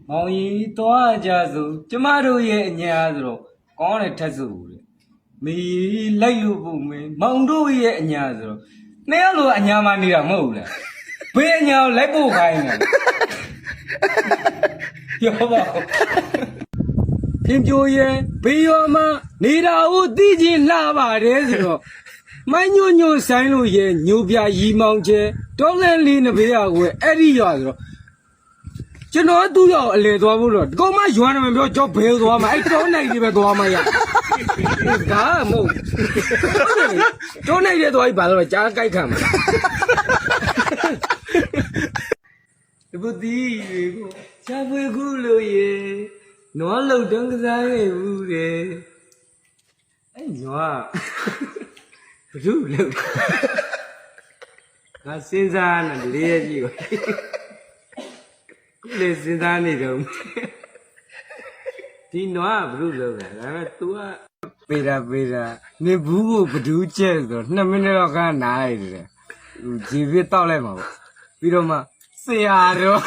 မောင်ကြီးသွားကြစို့ကျမတို့ရဲ့အညာဆိုတော့ကောင်းတယ်ထက်စို့လေမီလိုက်လို့ပုံမင်းမောင်တို့ရဲ့အညာဆိုတော့နှစ်ယောက်လိုအညာမှနေတာမဟုတ်လားဘေးအညာကိုလိုက်ပို့ခိုင်းတယ်ရောပါပြင်ပြိုရဲ့ဘေးရောမနေတာကိုသိချင်းလှပါတယ်ဆိုတော့မိုင်းညွညွဆိုင်လို့ရဲ့ညိုပြရီမောင်ကျဲတောလန်းလေးနဘေးရကိုအဲ့ဒီရွာဆိုတော့ကျွန်တော်သူ့ရောက်အလေသွားဖို့တော့ကောမရွာနာမပြောကြောဘဲသွားမှာအဲ့တောနိုင်လေးပဲသွားမှာရဒါမဟုတ်တောနိုင်လေးသွားပြီဘာလို့ကြားကြိုက်ခံမှာဒီပုတီကိုရှာဖွေခုလို့ရေနွားလုံတုံးကစားခဲ့ဘူးတဲ့အဲ့နွားဘုလို့ငါစဉ်းစားနေလေးရဲ့ကြီးကိုလေစဉ်းစားနေတော့ဒီနွားဘလို့လောက်တာဒါပေမဲ့ तू ကပေတာနေဘူးကိုဘဒူးကျဲဆိုတော့2မိနစ်တော့ခဏနားရတယ်ဂျီဗစ်တောက်လိုက်မှာပေါ့ပြီးတော့မှဆရာတော့